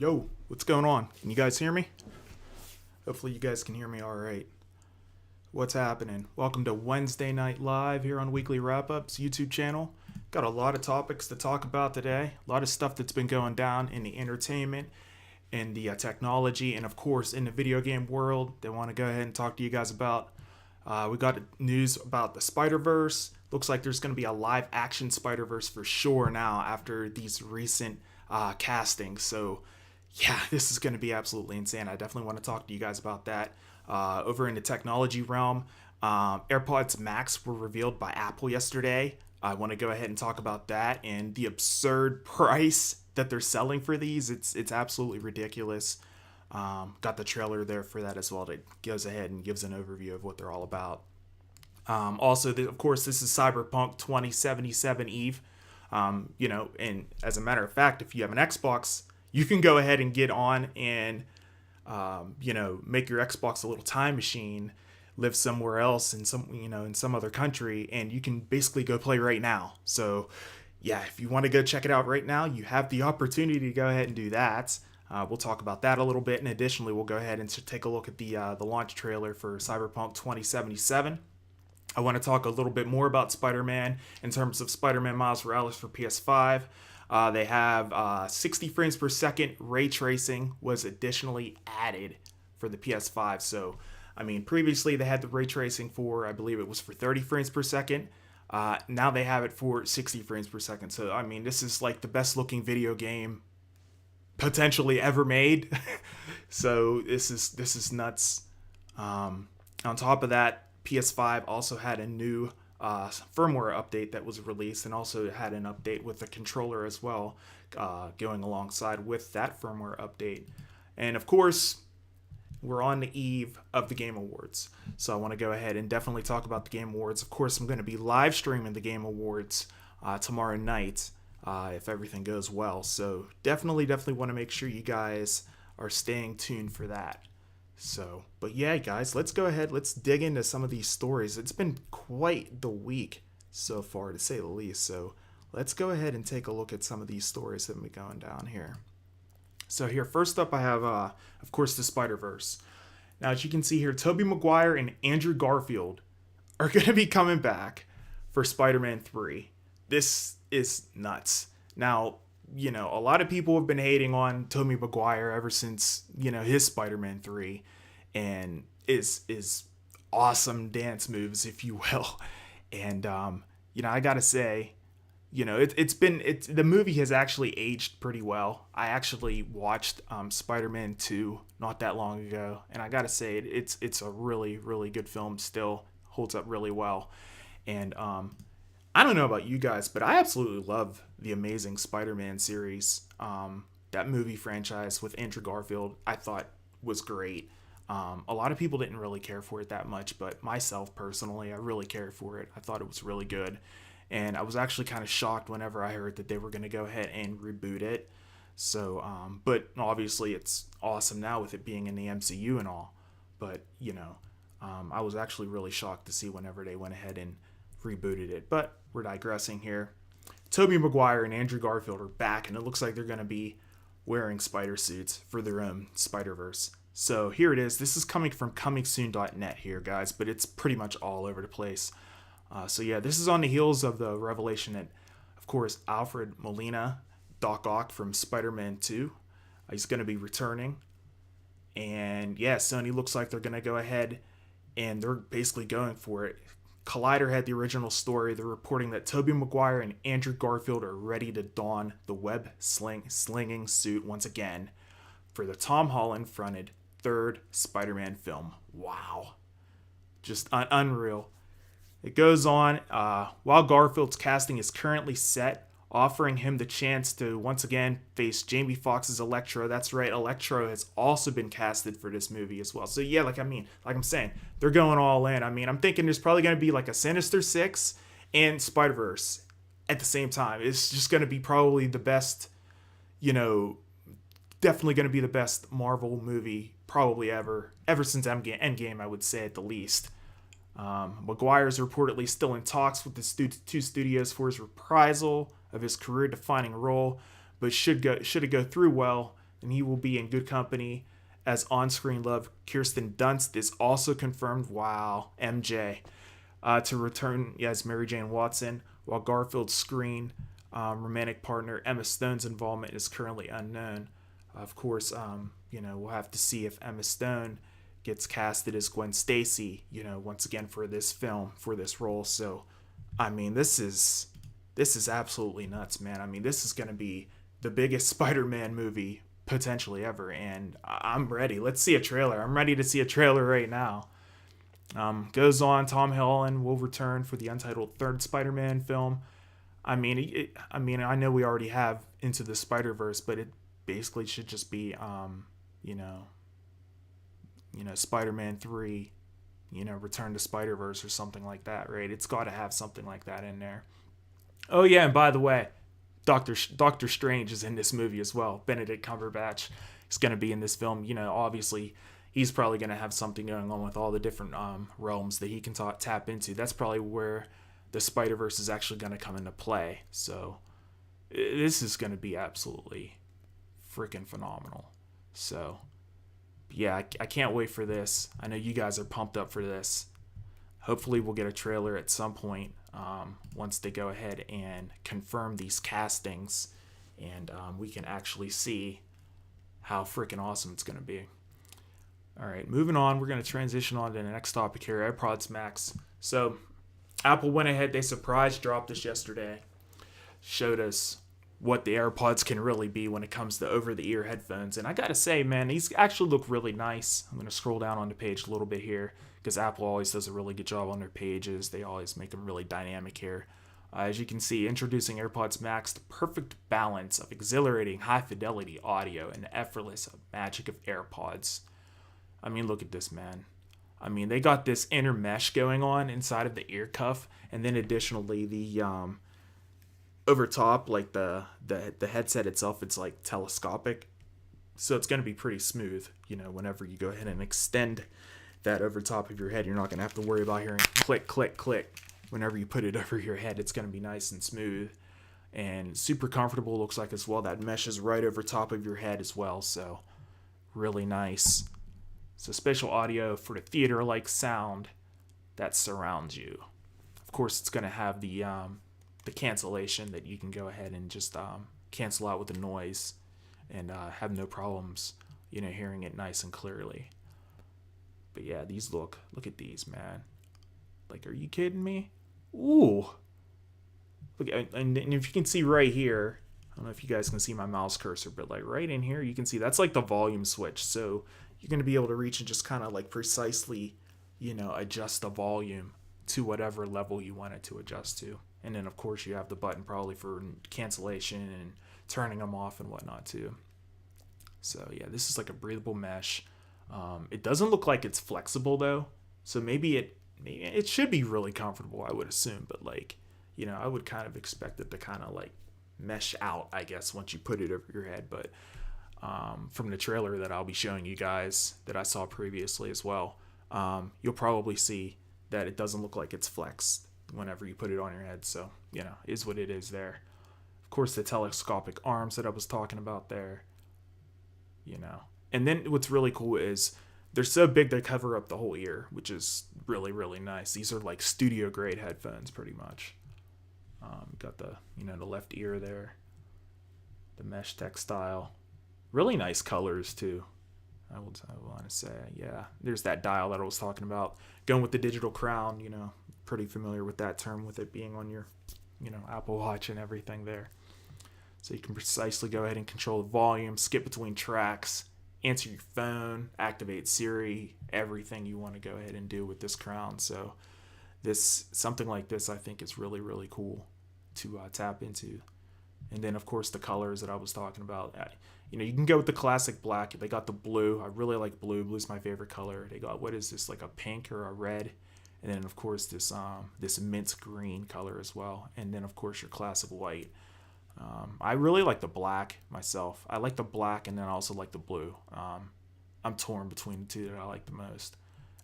Yo, what's going on? Can you guys hear me? Hopefully, you guys can hear me all right. What's happening? Welcome to Wednesday Night Live here on Weekly Wrap Ups YouTube channel. Got a lot of topics to talk about today. A lot of stuff that's been going down in the entertainment, in the technology, and of course in the video game world. They want to go ahead and talk to you guys about. We got news about the Spiderverse. Looks like there's going to be a live action Spiderverse for sure now after these recent castings. So yeah, this is going to be absolutely insane. I definitely want to talk to you guys about that. Over in the technology realm, AirPods Max were revealed by Apple yesterday. I want to go ahead and talk about that and the absurd price that they're selling for these. It's absolutely ridiculous. Got the trailer there for that as well. That goes ahead and gives an overview of what they're all about. Also, of course, this is Cyberpunk 2077 Eve. And as a matter of fact, if you have an Xbox, you can go ahead and get on and make your Xbox a little time machine, live somewhere else in some other country, and you can basically go play right now. So yeah, if you want to go check it out right now, you have the opportunity to go ahead and do that. We'll talk about that a little bit, and additionally, we'll go ahead and take a look at the launch trailer for Cyberpunk 2077. I want to talk a little bit more about Spider-Man in terms of Spider-Man Miles Morales for PS5. They have 60 frames per second ray tracing was additionally added for the PS5. So, I mean, previously they had the ray tracing for, I believe it was for 30 frames per second. Now they have it for 60 frames per second. So, I mean, this is like the best looking video game potentially ever made. So this is nuts. On top of that, PS5 also had a new firmware update that was released, and also had an update with the controller as well, going alongside with that firmware update. And of course, we're on the eve of the Game Awards, so I want to go ahead and definitely talk about the Game Awards. Of course, I'm going to be live streaming the Game Awards tomorrow night if everything goes well. So definitely want to make sure you guys are staying tuned for that. So, but yeah, guys, let's go ahead. Let's dig into some of these stories. It's been quite the week so far, to say the least. So let's go ahead and take a look at some of these stories that have been going down here. So here, first up, I have, of course, the Spiderverse. Now, as you can see here, Tobey Maguire and Andrew Garfield are going to be coming back for Spider-Man 3. This is nuts. Now, a lot of people have been hating on Tobey Maguire ever since, his Spider-Man 3 and is awesome dance moves, if you will. And, I gotta say, the movie has actually aged pretty well. I actually watched Spider-Man 2 not that long ago, and I gotta say, it's a really, really good film still. Holds up really well. And, I don't know about you guys, but I absolutely love the Amazing Spider-Man series. That movie franchise with Andrew Garfield, I thought was great. A lot of people didn't really care for it that much, but myself personally, I really cared for it. I thought it was really good. And I was actually kind of shocked whenever I heard that they were going to go ahead and reboot it. So, but obviously it's awesome now with it being in the MCU and all. But, I was actually really shocked to see whenever they went ahead and rebooted it. But we're digressing here. Tobey Maguire and Andrew Garfield are back, and it looks like they're going to be wearing spider suits for their own Spider-Verse. So here it is. This is coming from comingsoon.net here, guys, but it's pretty much all over the place. So yeah, this is on the heels of the revelation that, of course, Alfred Molina, Doc Ock from Spider-Man 2, he's going to be returning. And yeah, Sony looks like they're going to go ahead and they're basically going for it. Collider had the original story. They're reporting that Tobey Maguire and Andrew Garfield are ready to don the web-slinging suit once again for the Tom Holland-fronted third Spider-Man film. Wow. Just unreal. It goes on, while Garfield's casting is currently set, offering him the chance to once again face Jamie Foxx's Electro. That's right, Electro has also been casted for this movie as well. So yeah, like I'm saying, they're going all in. I mean, I'm thinking there's probably going to be like a Sinister Six and Spider-Verse at the same time. It's just going to be probably the best, definitely going to be the best Marvel movie probably ever since Endgame, I would say at the least. Maguire's reportedly still in talks with the two studios for his reprisal of his career-defining role, but should it go through well, and he will be in good company as on-screen love Kirsten Dunst is also confirmed. Wow, MJ. To return as Mary Jane Watson, while Garfield's screen romantic partner Emma Stone's involvement is currently unknown. Of course, we'll have to see if Emma Stone gets casted as Gwen Stacy, once again for this film, for this role. So, I mean, this is absolutely nuts, man. I mean, this is going to be the biggest Spider-Man movie potentially ever, and I'm ready. Let's see a trailer. I'm ready to see a trailer right now. Goes on, Tom Holland will return for the untitled third Spider-Man film. I mean, I know we already have Into the Spiderverse, but it basically should just be, Spider-Man 3, Return to Spider-Verse or something like that, right? It's got to have something like that in there. Oh yeah, and by the way, Doctor Strange is in this movie as well. Benedict Cumberbatch is going to be in this film. Obviously, he's probably going to have something going on with all the different realms that he can tap into. That's probably where the Spider-Verse is actually going to come into play. So this is going to be absolutely freaking phenomenal. So yeah, I can't wait for this. I know you guys are pumped up for this. Hopefully we'll get a trailer at some point once they go ahead and confirm these castings, and we can actually see how freaking awesome it's going to be. All right, moving on. We're going to transition on to the next topic here, AirPods Max. So Apple went ahead, they surprise dropped us yesterday, showed us what the AirPods can really be when it comes to over-the-ear headphones. And I gotta say, man, these actually look really nice. I'm gonna scroll down on the page a little bit here, because Apple always does a really good job on their pages. They always make them really dynamic here. As you can see, introducing AirPods Max, the perfect balance of exhilarating high-fidelity audio and the effortless magic of AirPods. I mean, look at this, man. I mean, they got this inner mesh going on inside of the ear cuff, and then additionally the over top, like the headset itself, it's like telescopic, so it's going to be pretty smooth. Whenever you go ahead and extend that over top of your head, you're not going to have to worry about hearing click, click, click. Whenever you put it over your head, it's going to be nice and smooth and super comfortable. Looks like as well that mesh is right over top of your head as well, so really nice. So spatial audio for the theater-like sound that surrounds you. Of course, it's going to have the cancellation that you can go ahead and just cancel out with the noise and have no problems, hearing it nice and clearly. But yeah, these look at these, man. Like, are you kidding me? Ooh. Look, and if you can see right here, I don't know if you guys can see my mouse cursor, but like right in here, you can see that's like the volume switch. So you're going to be able to reach and just kind of like precisely, adjust the volume to whatever level you want it to adjust to. And then, of course, you have the button probably for cancellation and turning them off and whatnot, too. So, yeah, this is like a breathable mesh. It doesn't look like it's flexible, though. So maybe it should be really comfortable, I would assume. But, like, I would kind of expect it to kind of, like, mesh out, I guess, once you put it over your head. But from the trailer that I'll be showing you guys that I saw previously as well, you'll probably see that it doesn't look like it's flexed whenever you put it on your head. So, is what it is there. Of course, the telescopic arms that I was talking about there, And then what's really cool is they're so big they cover up the whole ear, which is really, really nice. These are like studio grade headphones pretty much. Got the, the left ear there. The mesh textile. Really nice colors too. I want to say, yeah. There's that dial that I was talking about. Going with the digital crown, pretty familiar with that term, with it being on your, Apple Watch and everything there. So you can precisely go ahead and control the volume, skip between tracks, answer your phone, activate Siri, everything you want to go ahead and do with this crown. So something like this, I think, is really, really cool to tap into. And then, of course, the colors that I was talking about. You can go with the classic black. They got the blue. I really like blue. Blue's my favorite color. They got, what is this, like a pink or a red? And then, of course, this mint green color as well. And then, of course, your classic white. I really like the black myself. I like the black, and then I also like the blue. I'm torn between the two that I like the most.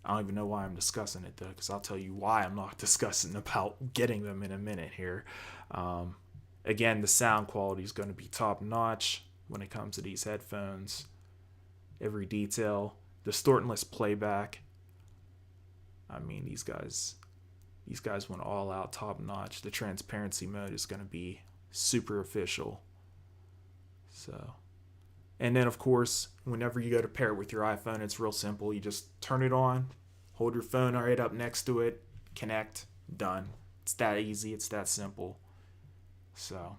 I don't even know why I'm discussing it, though, because I'll tell you why I'm not discussing about getting them in a minute here. Again, the sound quality is going to be top notch. when it comes to these headphones. Every detail, distortless playback. I mean, these guys went all out, top notch. The transparency mode is going to be super official. So, and then of course, whenever you go to pair it with your iPhone, it's real simple. You just turn it on, hold your phone right up next to it, connect, done. It's that easy. It's that simple. So,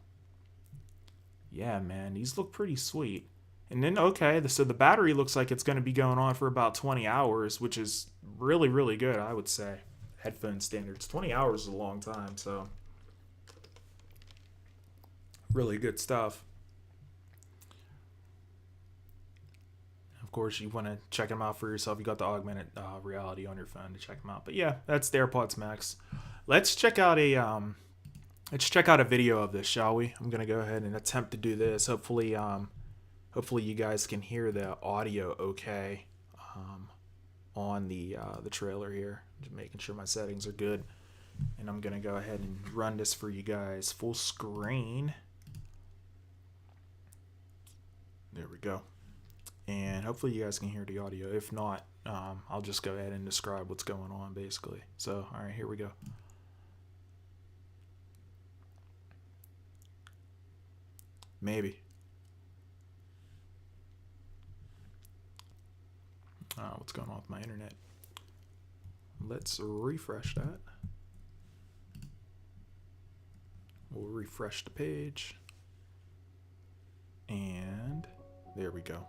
yeah, man, these look pretty sweet. And then, okay, so the battery looks like it's going to be going on for about 20 hours, which is really, really good, I would say. Headphone standards. 20 hours is a long time, so really good stuff. Of course, you want to check them out for yourself. You got the augmented reality on your phone to check them out. But yeah, that's the AirPods Max. Let's check out a video of this, shall we? I'm gonna go ahead and attempt to do this. Hopefully you guys can hear the audio okay on the trailer here. Just making sure my settings are good. And I'm gonna go ahead and run this for you guys full screen. There we go. And hopefully you guys can hear the audio. If not, I'll just go ahead and describe what's going on, basically. So, all right, here we go. Maybe. What's going on with my internet? Let's refresh that. We'll refresh the page. And there we go.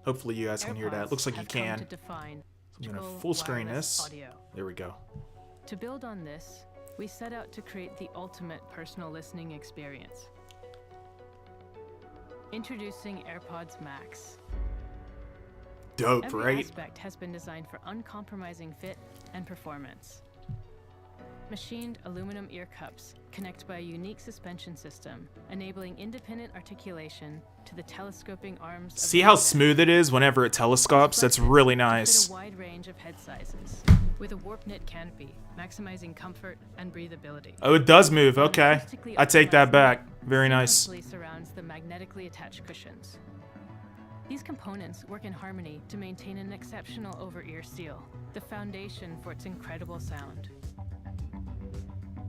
Hopefully you guys can hear that. Looks like you can. So I'm going to full screen this. There we go. To build on this, we set out to create the ultimate personal listening experience. Introducing AirPods Max. Dope, right? Every aspect has been designed for uncompromising fit and performance. Machined aluminum ear cups connect by a unique suspension system, enabling independent articulation to the telescoping arms. See how smooth it is whenever it telescopes? That's really nice. A wide range of head sizes, with a warp knit canopy, maximizing comfort and breathability. Oh, it does move. Okay, I take that back. Very nice. Surrounds the magnetically attached cushions. These components work in harmony to maintain an exceptional over-ear seal, the foundation for its incredible sound.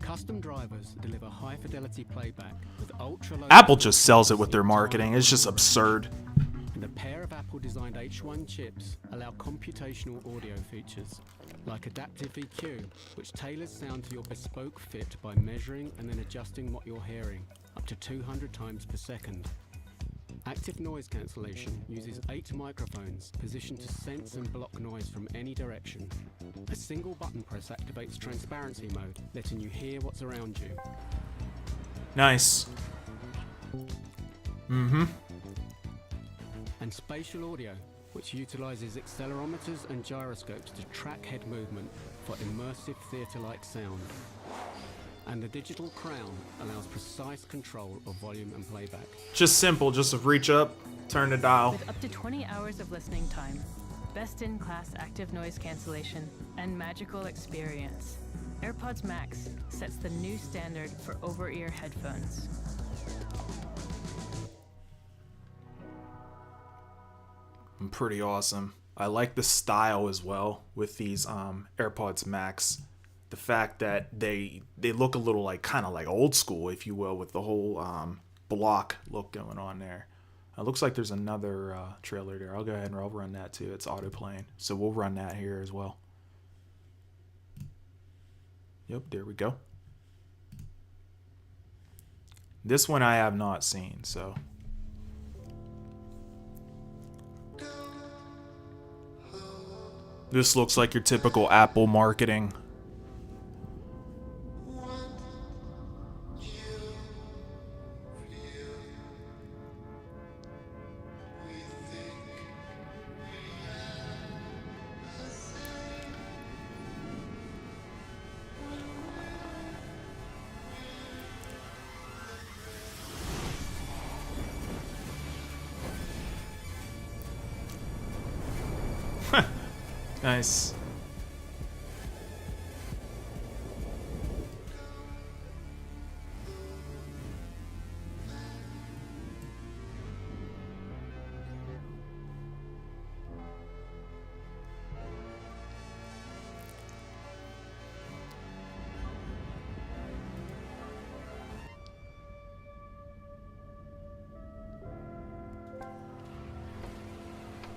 Custom drivers deliver high-fidelity playback with ultra-low... Apple just sells it with their marketing. It's just absurd. And a pair of Apple-designed H1 chips allow computational audio features, like adaptive EQ, which tailors sound to your bespoke fit by measuring and then adjusting what you're hearing, up to 200 times per second. Active noise cancellation uses 8 microphones positioned to sense and block noise from any direction. A single button press activates transparency mode, letting you hear what's around you. Nice. Mm-hmm. And spatial audio, which utilizes accelerometers and gyroscopes to track head movement for immersive theater-like sound. And the digital crown allows precise control of volume and playback. Just simple, just reach up, turn the dial. With up to 20 hours of listening time, best-in-class active noise cancellation, and magical experience, AirPods Max sets the new standard for over-ear headphones. Pretty awesome. I like the style as well with these AirPods Max. The fact that they look a little like kind of like old school, if you will, with the whole block look going on there. It looks like there's another trailer there. I'll go ahead and I'll run that too. It's autoplaying, so we'll run that here as well. Yep, there we go. This one I have not seen, so. This looks like your typical Apple marketing. Nice.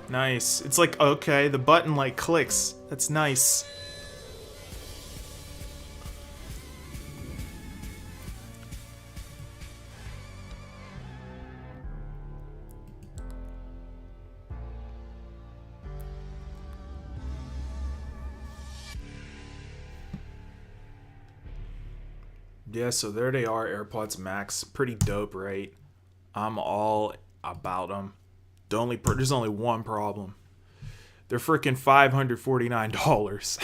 Nice. It's like, okay, the button like clicks. That's nice. Yeah, so there they are, AirPods Max. Pretty dope, right? I'm all about them. There's only one problem. They're freaking $549.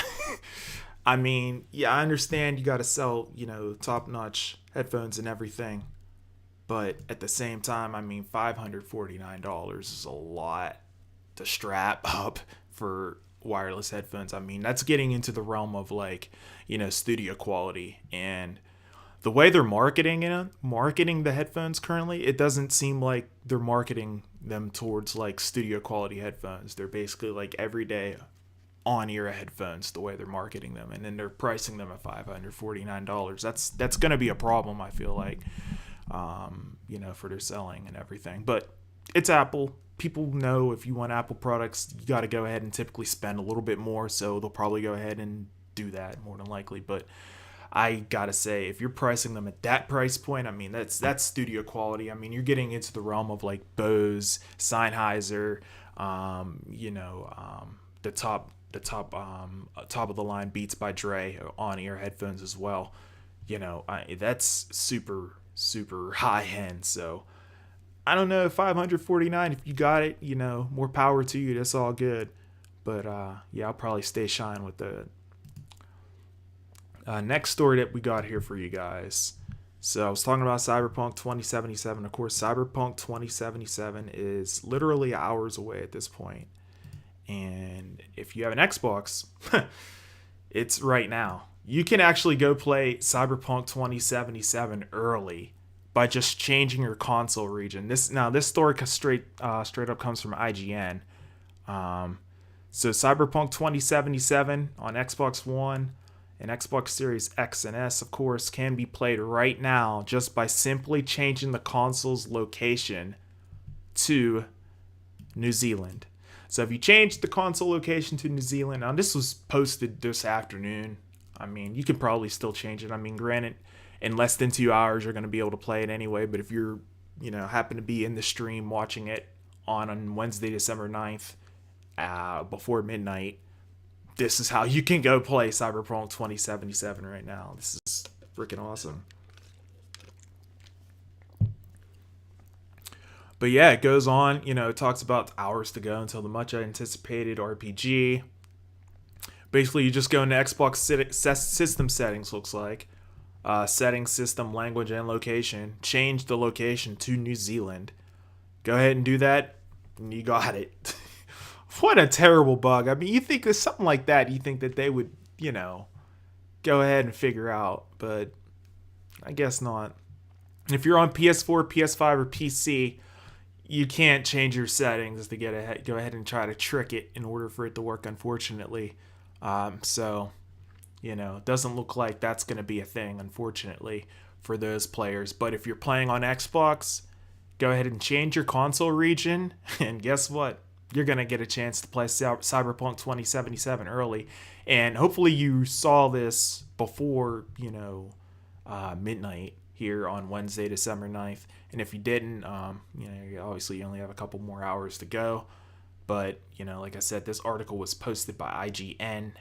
I mean, yeah, I understand you got to sell, top-notch headphones and everything. But at the same time, I mean, $549 is a lot to strap up for wireless headphones. I mean, that's getting into the realm of like, studio quality. And the way they're marketing the headphones currently, it doesn't seem like they're marketing them towards like studio quality headphones. They're basically like everyday on-ear headphones the way they're marketing them, and then they're pricing them at $549. That's going to be a problem, I feel like, for their selling and everything. But it's Apple. People know if you want Apple products, you got to go ahead and typically spend a little bit more, so they'll probably go ahead and do that more than likely. But I gotta say, if you're pricing them at that price point, I mean, that's studio quality. I mean, you're getting into the realm of like Bose, Sennheiser, the top of the line Beats by Dre on-ear headphones as well. That's super super high end. So I don't know, $549. If you got it, more power to you. That's all good. But yeah, I'll probably stay shine with the next story that we got here for you guys. So I was talking about Cyberpunk 2077. Of course, Cyberpunk 2077 is literally hours away at this point. And if you have an Xbox, it's right now. You can actually go play Cyberpunk 2077 early by just changing your console region. This story straight up comes from IGN. So Cyberpunk 2077 on Xbox One and Xbox Series X and S, of course, can be played right now just by simply changing the console's location to New Zealand. So if you change the console location to New Zealand, now this was posted this afternoon. I mean, you can probably still change it. I mean, granted, in less than 2 hours, you're going to be able to play it anyway. But if you're, happen to be in the stream watching it on Wednesday, December 9th, before midnight, this is how you can go play Cyberpunk 2077 right now. This is freaking awesome. But yeah, it goes on, it talks about hours to go until the much anticipated RPG. Basically, you just go into Xbox system settings, looks like. Settings, system, language, and location. Change the location to New Zealand. Go ahead and do that, and you got it. What a terrible bug. I mean, you think there's something like that, you think that they would, go ahead and figure out, but I guess not. If you're on PS4, PS5, or PC, you can't change your settings to get ahead. Go ahead and try to trick it in order for it to work, unfortunately. So, it doesn't look like that's going to be a thing, unfortunately, for those players. But if you're playing on Xbox, go ahead and change your console region, and guess what? You're going to get a chance to play Cyberpunk 2077 early. And hopefully you saw this before, midnight here on Wednesday, December 9th. And if you didn't, obviously you only have a couple more hours to go. But, like I said, this article was posted by IGN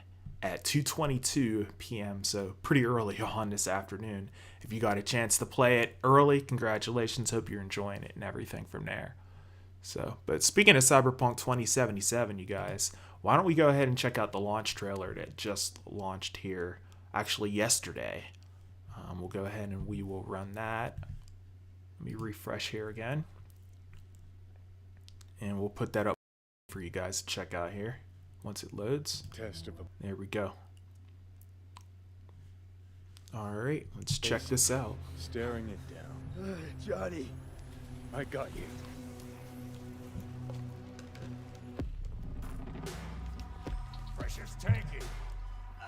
at 2:22 p.m. So pretty early on this afternoon. If you got a chance to play it early, congratulations. Hope you're enjoying it and everything from there. So, but speaking of Cyberpunk 2077, you guys, why don't we go ahead and check out the launch trailer that just launched here, actually yesterday. We'll go ahead and we will run that. Let me refresh here again. And we'll put that up for you guys to check out here once it loads. Testable. There we go. All right, let's check this out. Staring it down. Johnny, I got you. Pressure's tanking.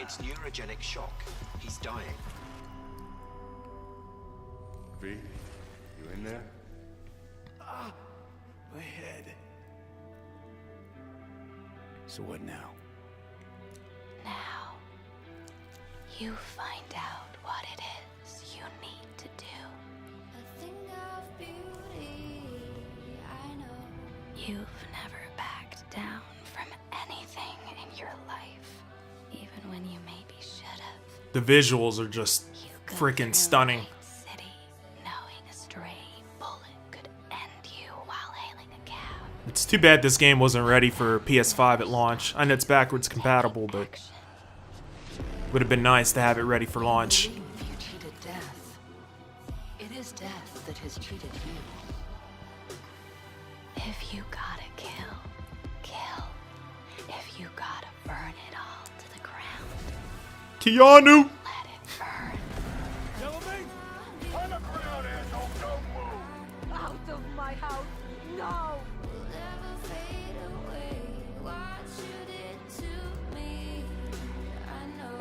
It's neurogenic shock. He's dying. V, you in there? My head. So what now? Now, you find out what it is you need to do. A thing of beauty, I know. You've never backed down from anything in your life, even when you maybe should have. The visuals are just You go freaking through stunning. Night City, knowing a stray bullet could end you while hailing a cab. It's too bad this game wasn't ready for PS5 at launch. I know it's backwards compatible, but would have been nice to have it ready for launch. Believe you cheated death. It is death that has cheated you. If you gotta kill, kill. If you gotta burn it all to the ground, Keanu! let it burn. Out of my house! No! Will never fade away. What you did to me, I know.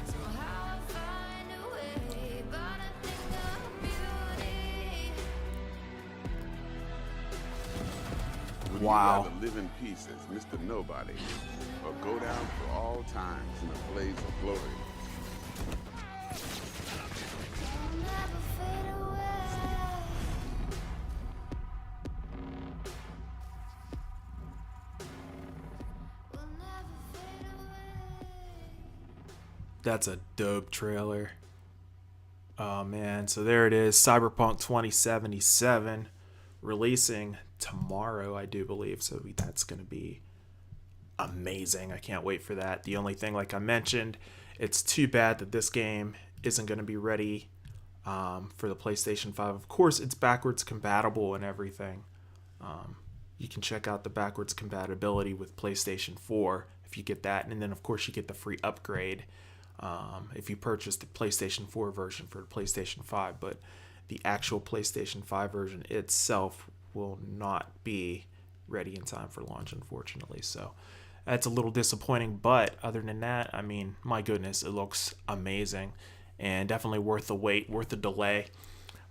So how I find a way, but I think of beauty. Would Wow. you rather live in peace as Mr. Nobody, or go down for all times in a blaze of glory? Will never fade away. Will never fade away. That's a dope trailer. Oh man, so there it is, Cyberpunk 2077, releasing tomorrow, I do believe. So that's going to be amazing. I can't wait for that. The only thing, like I mentioned, it's too bad that this game isn't going to be ready for the PlayStation 5. Of course, it's backwards compatible and everything. You can check out the backwards compatibility with PlayStation 4 if you get that. And then, of course, you get the free upgrade if you purchase the PlayStation 4 version for the PlayStation 5. But the actual PlayStation 5 version itself will not be ready in time for launch, unfortunately. So that's a little disappointing. But other than that, I mean, my goodness, it looks amazing and definitely worth the wait, worth the delay.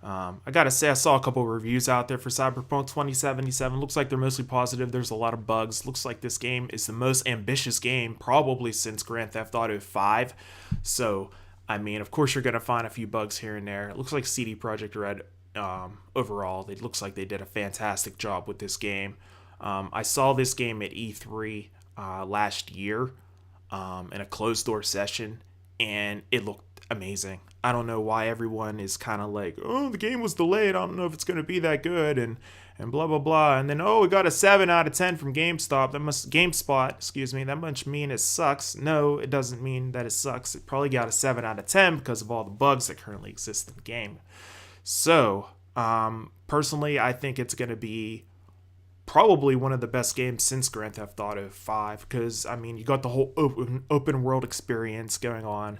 I gotta say, I saw a couple of reviews out there for Cyberpunk 2077. Looks like they're mostly positive. There's a lot of bugs. Looks like this game is the most ambitious game probably since Grand Theft Auto 5. So, I mean, of course you're gonna find a few bugs here and there. It looks like CD Projekt Red, overall, it looks like they did a fantastic job with this game. I saw this game at E3 last year in a closed door session, and it looked amazing. I don't know why everyone is kind of like, oh, the game was delayed, I don't know if it's going to be that good, and blah blah blah. And then, oh, we got a 7 out of 10 from GameSpot, excuse me. That must mean it sucks. No, it doesn't mean that it sucks. It probably got a 7 out of 10 because of all the bugs that currently exist in the game. So personally, I think it's going to be probably one of the best games since Grand Theft Auto 5, because I mean, you got the whole open world experience going on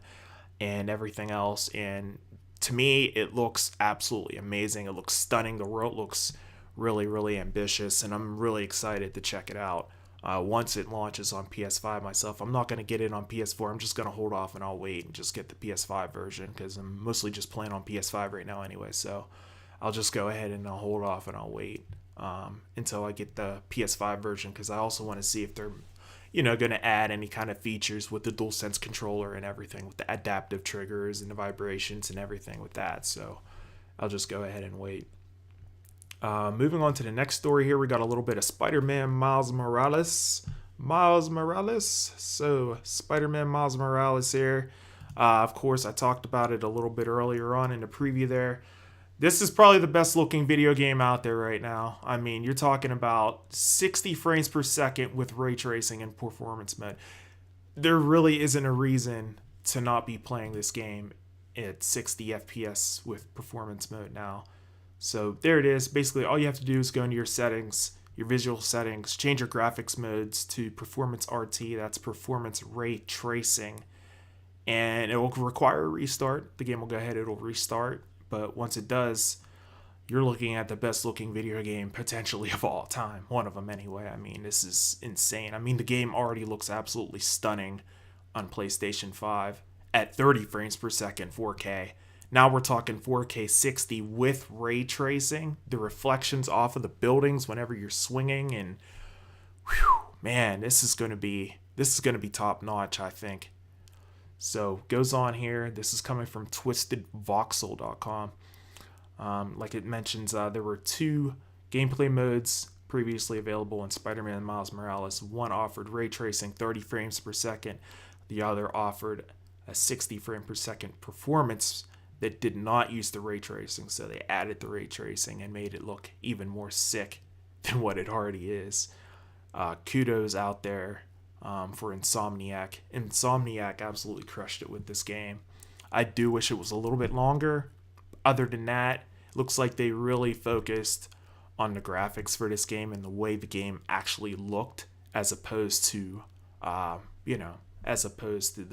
and everything else, and to me it looks absolutely amazing. It looks stunning. The world looks really, really ambitious, and I'm really excited to check it out once it launches on PS5 myself. I'm not going to get it on PS4. I'm just going to hold off and I'll wait and just get the PS5 version, because I'm mostly just playing on PS5 right now anyway. So I'll just go ahead and I'll hold off and I'll wait until I get the PS5 version, because I also want to see if they're going to add any kind of features with the DualSense controller and everything, with the adaptive triggers and the vibrations and everything with that. So I'll just go ahead and wait. Moving on to the next story here, we got a little bit of Spider-Man Miles Morales. So Spider-Man Miles Morales here. Of course, I talked about it a little bit earlier on in the preview there. This is probably the best looking video game out there right now. I mean, you're talking about 60 frames per second with ray tracing and performance mode. There really isn't a reason to not be playing this game at 60 FPS with performance mode now. So there it is. Basically, all you have to do is go into your settings, your visual settings, change your graphics modes to performance RT. That's performance ray tracing. And it will require a restart. The game will go ahead, it'll restart. But once it does, you're looking at the best looking video game potentially of all time. One of them anyway. I mean, this is insane. I mean, the game already looks absolutely stunning on PlayStation 5 at 30 frames per second, 4K. Now we're talking 4K 60 with ray tracing. The reflections off of the buildings whenever you're swinging and man, this is gonna be top notch, I think. So goes on here. This is coming from twistedvoxel.com. Like it mentions, there were 2 gameplay modes previously available in Spider-Man Miles Morales. One offered ray tracing 30 frames per second. The other offered a 60 frame per second performance that did not use the ray tracing. So they added the ray tracing and made it look even more sick than what it already is. Kudos out there for Insomniac. Insomniac absolutely crushed it with this game. I do wish it was a little bit longer. Other than that, it looks like they really focused on the graphics for this game and the way the game actually looked, as opposed to the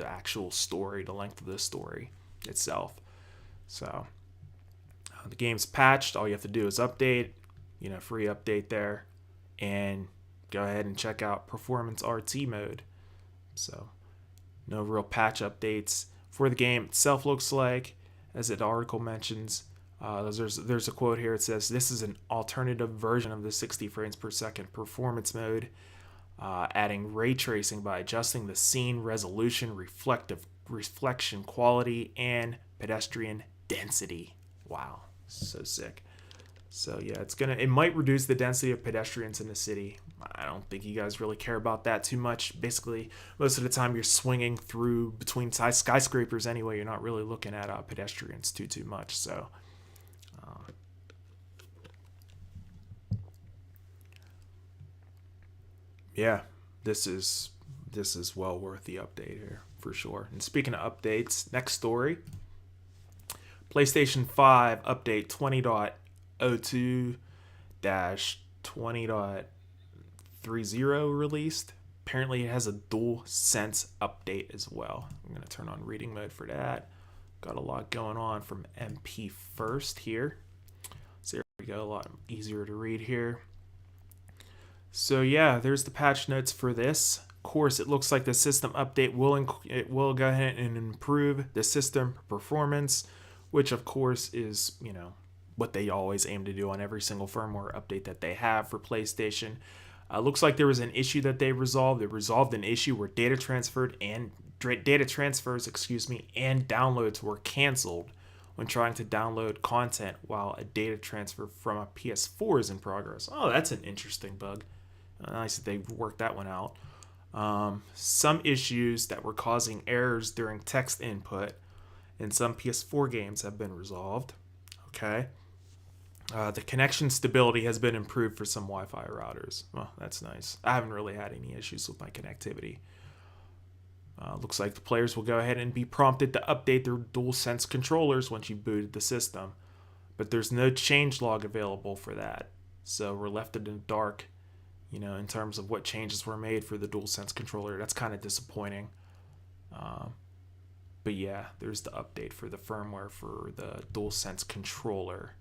actual story, the length of the story itself. So the game's patched. All you have to do is update, free update there, and go ahead and check out Performance RT mode. So no real patch updates for the game itself, looks like, as the article mentions. There's a quote here. It says, "This is an alternative version of the 60 frames per second performance mode, adding ray tracing by adjusting the scene resolution, reflection quality, and pedestrian density." Wow, so sick. So yeah, it might reduce the density of pedestrians in the city. I don't think you guys really care about that too much. Basically, most of the time you're swinging through between skyscrapers anyway. You're not really looking at pedestrians too much. So yeah, this is well worth the update here for sure. And speaking of updates, next story, PlayStation 5 update 20.02-20.30 released. Apparently it has a DualSense update as well. I'm going to turn on reading mode for that. Got a lot going on from MP First here. So there we go, a lot easier to read here. So yeah, there's the patch notes for this. Of course, it looks like the system update will go ahead and improve the system performance, which of course is, what they always aim to do on every single firmware update that they have for PlayStation. Looks like there was an issue that they resolved. They resolved an issue where data transfers and downloads were canceled when trying to download content while a data transfer from a PS4 is in progress. Oh, that's an interesting bug. Nice that they worked that one out. Some issues that were causing errors during text input in some PS4 games have been resolved. Okay. The connection stability has been improved for some Wi-Fi routers. Well, that's nice. I haven't really had any issues with my connectivity. Looks like the players will go ahead and be prompted to update their DualSense controllers once you booted the system. But there's no changelog available for that. So we're left in the dark, in terms of what changes were made for the DualSense controller. That's kind of disappointing. But yeah, there's the update for the firmware for the DualSense controller.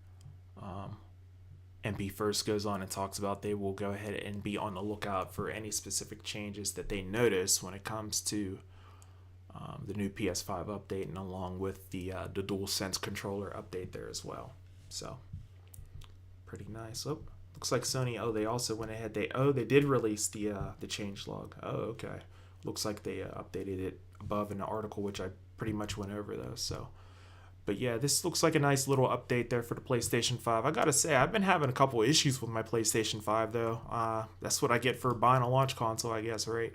MP First goes on and talks about they will go ahead and be on the lookout for any specific changes that they notice when it comes to the new PS5 update, and along with the DualSense controller update there as well. So pretty nice. Oh, looks like Sony. Oh, they also went ahead. They did release the changelog. Oh, okay. Looks like they updated it above in the article, which I pretty much went over though. So. But yeah, this looks like a nice little update there for the PlayStation 5. I gotta say, I've been having a couple issues with my PlayStation 5 though. That's what I get for buying a launch console, I guess, right?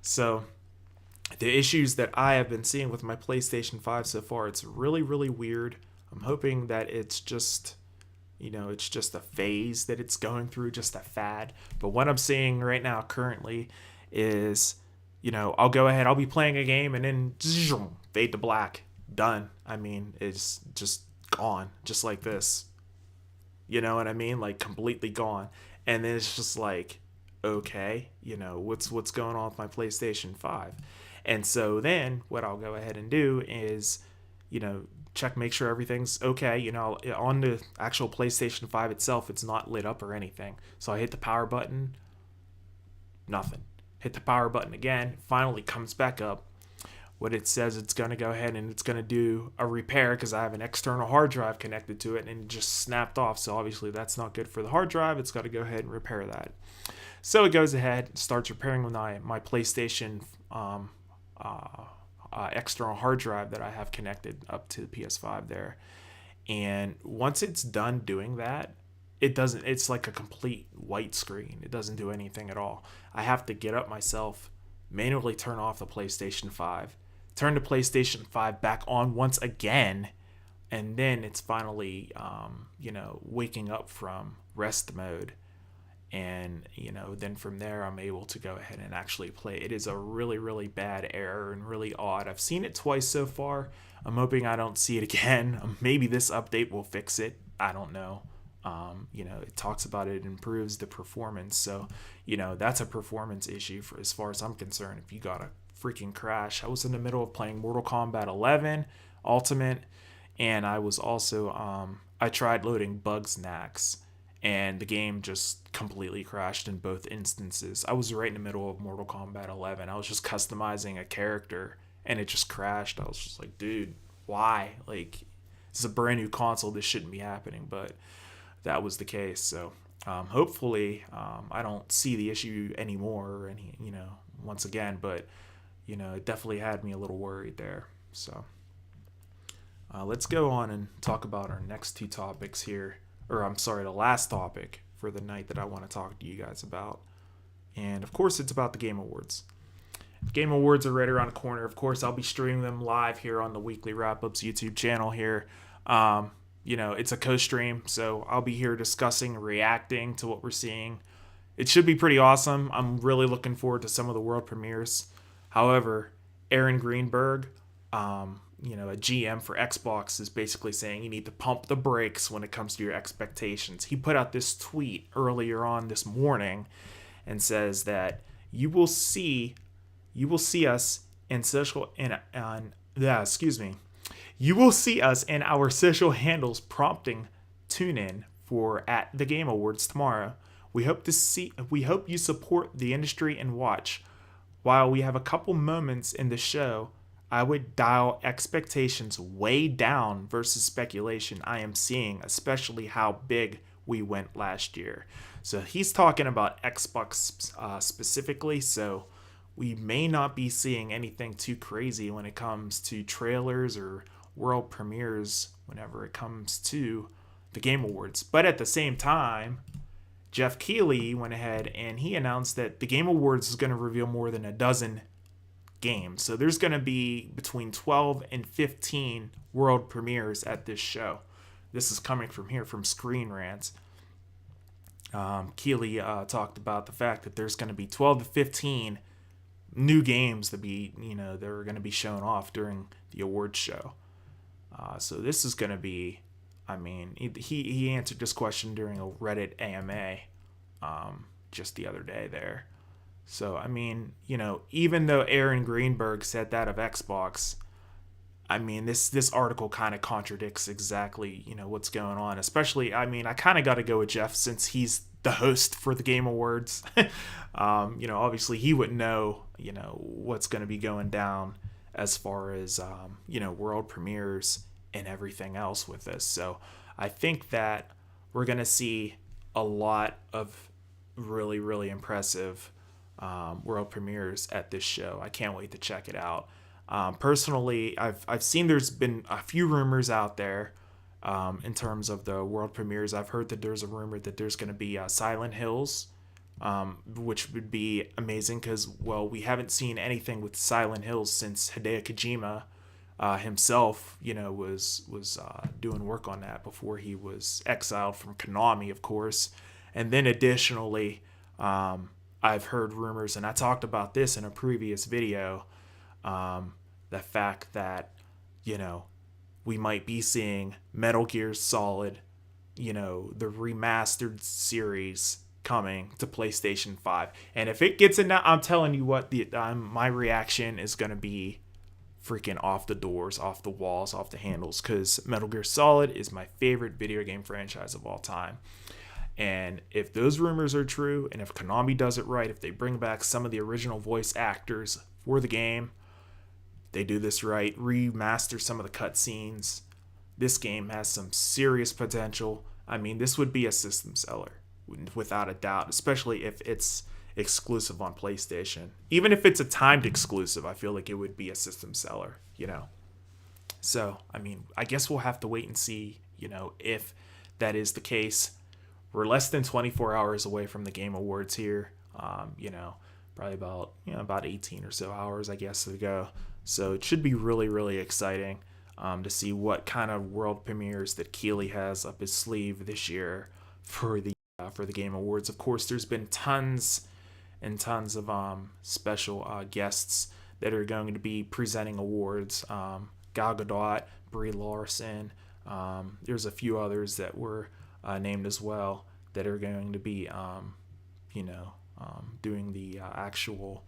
So the issues that I have been seeing with my PlayStation 5 so far, it's really, really weird. I'm hoping that it's just, it's just a phase that it's going through, just a fad. But what I'm seeing right now currently is, I'll go ahead, I'll be playing a game and then fade to black. Done. I mean, it's just gone, just like this. You know what I mean? Like completely gone. And then it's just like, okay, what's going on with my PlayStation 5? And so then what I'll go ahead and do is, check, make sure everything's okay. On the actual PlayStation 5 itself, it's not lit up or anything. So I hit the power button, nothing. Hit the power button again, finally comes back up. What it says, it's going to go ahead and it's going to do a repair because I have an external hard drive connected to it and it just snapped off. So obviously that's not good for the hard drive. It's got to go ahead and repair that. So it goes ahead, starts repairing my PlayStation external hard drive that I have connected up to the PS5 there. And once it's done doing that, it's like a complete white screen. It doesn't do anything at all. I have to get up myself, manually turn off the PlayStation 5, turn the PlayStation 5 back on once again, and then it's finally, waking up from rest mode. And, then from there, I'm able to go ahead and actually play. It is a really, really bad error and really odd. I've seen it twice so far. I'm hoping I don't see it again. Maybe this update will fix it. I don't know. It talks about it improves the performance. So, that's a performance issue for as far as I'm concerned. If you got a freaking crash. I was in the middle of playing Mortal Kombat 11 Ultimate, and I was also, I tried loading Bugsnax, and the game just completely crashed in both instances. I was right in the middle of Mortal Kombat 11. I was just customizing a character, and it just crashed. I was just like, dude, why? Like, this is a brand new console. This shouldn't be happening, but that was the case. So hopefully I don't see the issue anymore, once again, but, it definitely had me a little worried there. So let's go on and talk about our next two topics here. The last topic for the night that I want to talk to you guys about. And of course, it's about the Game Awards. The Game Awards are right around the corner. Of course, I'll be streaming them live here on the Weekly Wrap-Ups YouTube channel here. It's a co-stream, so I'll be here discussing, reacting to what we're seeing. It should be pretty awesome. I'm really looking forward to some of the world premieres. However, Aaron Greenberg, a GM for Xbox, is basically saying you need to pump the brakes when it comes to your expectations. He put out this tweet earlier on this morning and says that you will see us in social You will see us in our social handles prompting tune in for at the Game Awards tomorrow. We hope you support the industry and watch. While we have a couple moments in the show, I would dial expectations way down versus speculation I am seeing, especially how big we went last year. So he's talking about Xbox specifically, so we may not be seeing anything too crazy when it comes to trailers or world premieres whenever it comes to the Game Awards. But at the same time, Jeff Keighley went ahead and he announced that the Game Awards is going to reveal more than a dozen games. So there's going to be between 12 and 15 world premieres at this show. This is coming from Screen Rants. Keighley talked about the fact that there's going to be 12 to 15 new games that are going to be shown off during the awards show. So this is going to be, he answered this question during a Reddit AMA just the other day there. So, even though Aaron Greenberg said that of Xbox, this article kind of contradicts exactly, what's going on. Especially, I kind of got to go with Jeff since he's the host for the Game Awards. Obviously he would know, what's going to be going down as far as, world premieres and everything else with this. So I think that we're going to see a lot of really, really impressive world premieres at this show. I can't wait to check it out. Personally, I've seen there's been a few rumors out there in terms of the world premieres. I've heard that there's a rumor that there's going to be Silent Hills, which would be amazing because, we haven't seen anything with Silent Hills since Hideo Kojima himself, was doing work on that before he was exiled from Konami, of course. And then additionally, I've heard rumors, and I talked about this in a previous video, the fact that, we might be seeing Metal Gear Solid, the remastered series coming to PlayStation 5. And if it gets in that, I'm telling you what, my reaction is going to be freaking off the doors, off the walls, off the handles, because Metal Gear Solid is my favorite video game franchise of all time. And if those rumors are true, and if Konami does it right, if they bring back some of the original voice actors for the game, they do this right, remaster some of the cutscenes, this game has some serious potential. This would be a system seller. without a doubt, especially if it's exclusive on PlayStation. Even if it's a timed exclusive, I feel like it would be a system seller, you know. So, I mean, I guess we'll have to wait and see, you know, if that is the case. We're less than 24 hours away from the Game Awards here. You know, probably about 18 or so hours, I guess, to go. So it should be really, really exciting to see what kind of world premieres that Keighley has up his sleeve this year for the Game Awards. Of course, there's been tons and tons of special guests that are going to be presenting awards. Gal Gadot, Brie Larson. There's a few others that were named as well that are going to be, doing the actual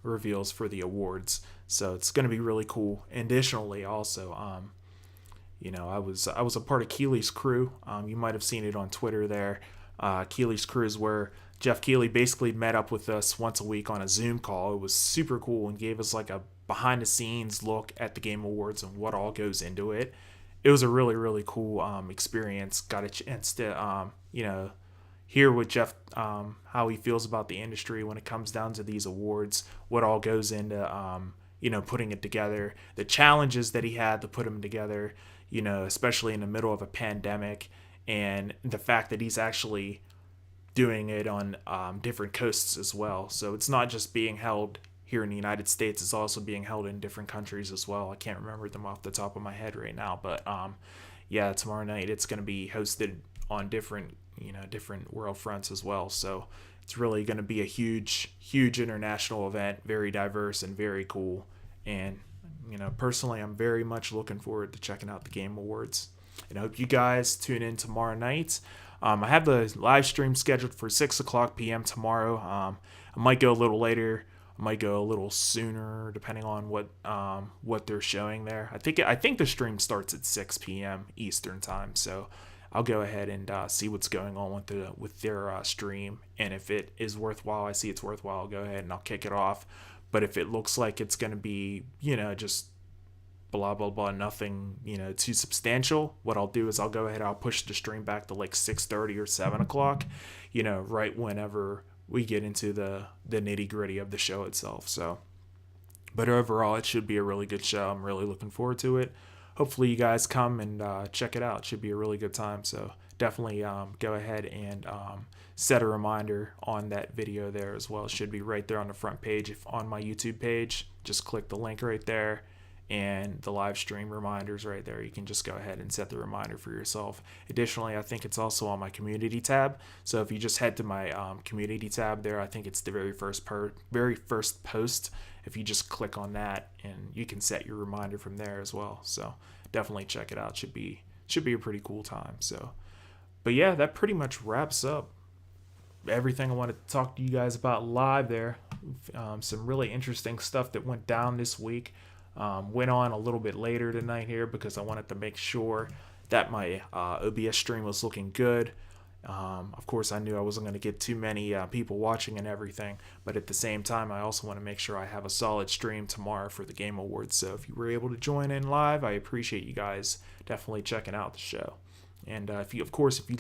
reveals for the awards. So it's going to be really cool. Additionally, also, I was a part of Keighley's crew. You might have seen it on Twitter there. Keighley's crew is where Jeff Keighley basically met up with us once a week on a Zoom call. It was super cool and gave us like a behind the scenes look at the Game Awards and what all goes into it. It was a really, really cool experience. Got a chance to, hear what Jeff, how he feels about the industry when it comes down to these awards, what all goes into, putting it together, the challenges that he had to put them together, especially in the middle of a pandemic, and the fact that he's actually doing it on different coasts as well. So it's not just being held here in the United States, it's also being held in different countries as well. I can't remember them off the top of my head right now, but tomorrow night it's going to be hosted on different world fronts as well. So it's really going to be a huge international event, very diverse and very cool. And personally, I'm very much looking forward to checking out the Game Awards. And I hope you guys tune in tomorrow night. I have the live stream scheduled for 6:00 p.m. tomorrow. I might go a little later. I might go a little sooner, depending on what they're showing there. I think the stream starts at 6 p.m. Eastern time. So I'll go ahead and see what's going on with their stream. And if it is worthwhile, I see it's worthwhile, I'll go ahead and I'll kick it off. But if it looks like it's going to be, just blah, blah, blah, nothing, too substantial, what I'll do is I'll go ahead, I'll push the stream back to like 6:30 or 7 o'clock, right whenever we get into the nitty gritty of the show itself. So, but overall, it should be a really good show. I'm really looking forward to it. Hopefully you guys come and check it out. It should be a really good time. So definitely go ahead and set a reminder on that video there as well. It should be right there on the front page on my YouTube page. Just click the link right there and the live stream reminders right there. You can just go ahead and set the reminder for yourself. Additionally, I think it's also on my community tab. So if you just head to my community tab there, I think it's the very first post. If you just click on that, and you can set your reminder from there as well. So definitely check it out. Should be a pretty cool time. So, but yeah, that pretty much wraps up everything I wanted to talk to you guys about live there. Some really interesting stuff that went down this week. Went on a little bit later tonight here because I wanted to make sure that my OBS stream was looking good. Of course, I knew I wasn't going to get too many people watching and everything, but at the same time, I also want to make sure I have a solid stream tomorrow for the Game Awards. So if you were able to join in live, I appreciate you guys definitely checking out the show. And if you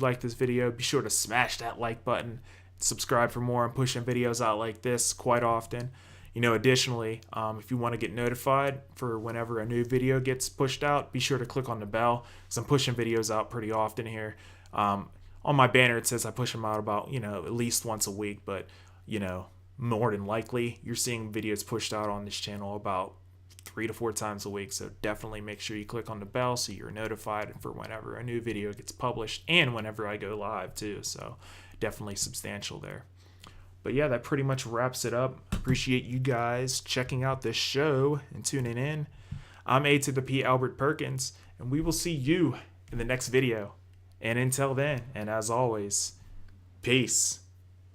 like this video, be sure to smash that like button. Subscribe for more. I'm pushing videos out like this quite often. Additionally, if you want to get notified for whenever a new video gets pushed out, be sure to click on the bell because I'm pushing videos out pretty often here. On my banner, it says I push them out about, at least once a week, but, more than likely, you're seeing videos pushed out on this channel about 3 to 4 times a week. So definitely make sure you click on the bell so you're notified for whenever a new video gets published and whenever I go live too. So definitely substantial there. But yeah, that pretty much wraps it up. Appreciate you guys checking out this show and tuning in. I'm A to the P Albert Perkins, and we will see you in the next video. And until then, and as always, peace.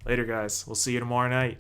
Later, guys. We'll see you tomorrow night.